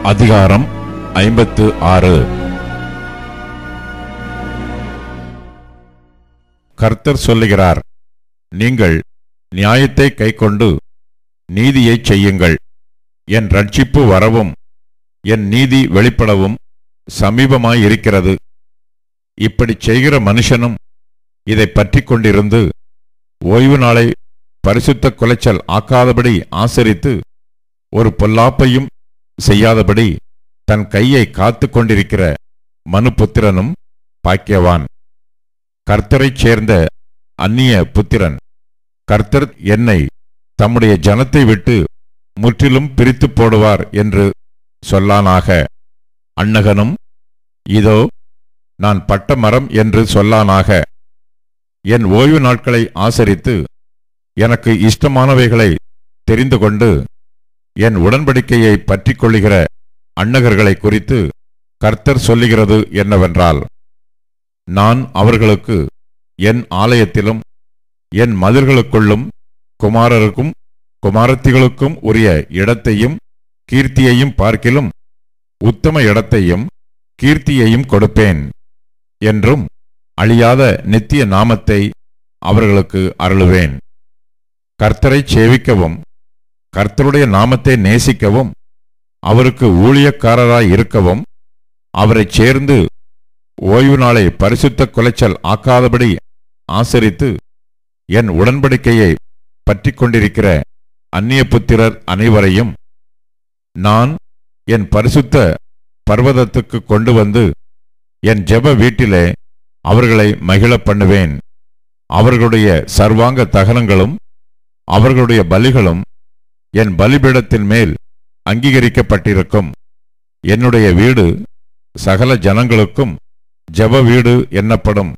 அதிகாரம் 56. கர்த்தர் சொல்லுகிறார், நீங்கள் நியாயத்தை கைக்கொண்டு நீதியைச் செய்யுங்கள். என் ரட்சிப்பு வரவும் என் நீதி வெளிப்படவும் சமீபமாயிருக்கிறது. இப்படிச் செய்கிற மனுஷனும் இதை பற்றி கொண்டிருந்து ஓய்வு நாளை பரிசுத்த குலைச்சல் ஆக்காதபடி ஆசரித்து ஒரு பொல்லாப்பையும் செய்யாதபடி தன் கையை காத்து கொண்டிருக்கிற மனுபுத்திரனும் பாக்கியவான். கர்த்தரைச் சேர்ந்த அந்நிய புத்திரன், கர்த்தர் என்னை தம்முடைய ஜனத்தை விட்டு முற்றிலும் பிரித்து போடுவார் என்று சொல்லானாக. அண்ணகனும், இதோ நான் பட்ட மரம் என்று சொல்லானாக. என் ஓய்வு நாட்களை ஆசரித்து எனக்கு இஷ்டமானவைகளை தெரிந்து கொண்டு என் உடன்படிக்கையை பற்றி கொள்ளுகிற அண்ணகர்களை குறித்து கர்த்தர் சொல்லுகிறது என்னவென்றால், நான் அவர்களுக்கு என் ஆலயத்திலும் என் மதில்களுக்குள்ளும் குமாரருக்கும் குமாரத்திகளுக்கும் உரிய இடத்தையும் கீர்த்தியையும் பார்க்கிலும் உத்தம இடத்தையும் கீர்த்தியையும் கொடுப்பேன் என்றும் அழியாத நித்திய நாமத்தை அவர்களுக்கு அருளுவேன். கர்த்தரைச் சேவிக்கவும் கர்த்தருடைய நாமத்தை நேசிக்கவும் அவருக்கு ஊழியக்காரராய் இருக்கவும் அவரைச் சேர்ந்து ஓய்வு நாளை பரிசுத்த குலைச்சல் ஆக்காதபடி ஆசரித்து என் உடன்படிக்கையை பற்றி கொண்டிருக்கிற அந்நிய புத்திரர் அனைவரையும் நான் என் பரிசுத்த பர்வதத்துக்கு கொண்டு வந்து என் ஜெப வீட்டிலே அவர்களை மகிழ பண்ணுவேன். அவர்களுடைய சர்வாங்க தகனங்களும் அவர்களுடைய பலிகளும் என் பலிபீடத்தின் மேல் அங்கீகரிக்கப்பட்டிருக்கும். என்னுடைய வீடு சகல ஜனங்களுக்கும் ஜெப வீடு என்னப்படும்.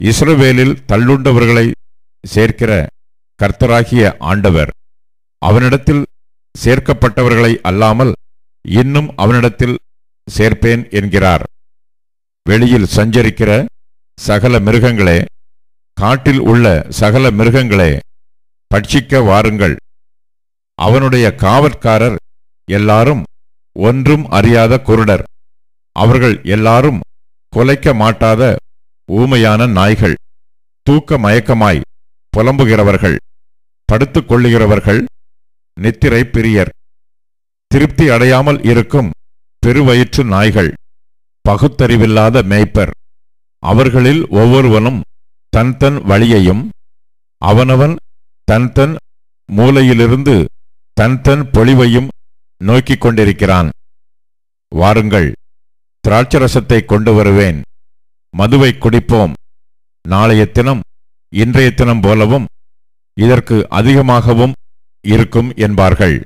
இஸ்ரவேலில் தள்ளுண்டவர்களை சேர்க்கிற கர்த்தராகிய ஆண்டவர் அவனிடத்தில் சேர்க்கப்பட்டவர்களை அல்லாமல் இன்னும் அவனிடத்தில் சேர்ப்பேன் என்கிறார். வெளியில் சஞ்சரிக்கிற சகல மிருகங்களே, காட்டில் உள்ள சகல மிருகங்களே, பட்சிக்க வாருங்கள். அவனுடைய காவற்காரர் எல்லாரும் ஒன்றும் அறியாத குருடர். அவர்கள் எல்லாரும் குலைக்க மாட்டாத ஊமையான நாய்கள், தூக்க மயக்கமாய் புலம்புகிறவர்கள், படுத்துக் கொள்ளுகிறவர்கள், நித்திரை பிரியர், திருப்தி அடையாமல் இருக்கும் பெருவயிற்று நாய்கள், பகுத்தறிவில்லாத மேய்ப்பர். அவர்களில் ஒவ்வொருவனும் தன் தன் வழியையும் அவனவன் தன் தன் மூலையிலிருந்து தன் தன் பொழிவையும் நோக்கிக் கொண்டிருக்கிறான். வாருங்கள், திராட்சரசத்தை கொண்டு வருவேன், மதுவை குடிப்போம். நாளைய தினம் இன்றைய தினம் போலவும் இதற்கு அதிகமாகவும் இருக்கும் என்பார்கள்.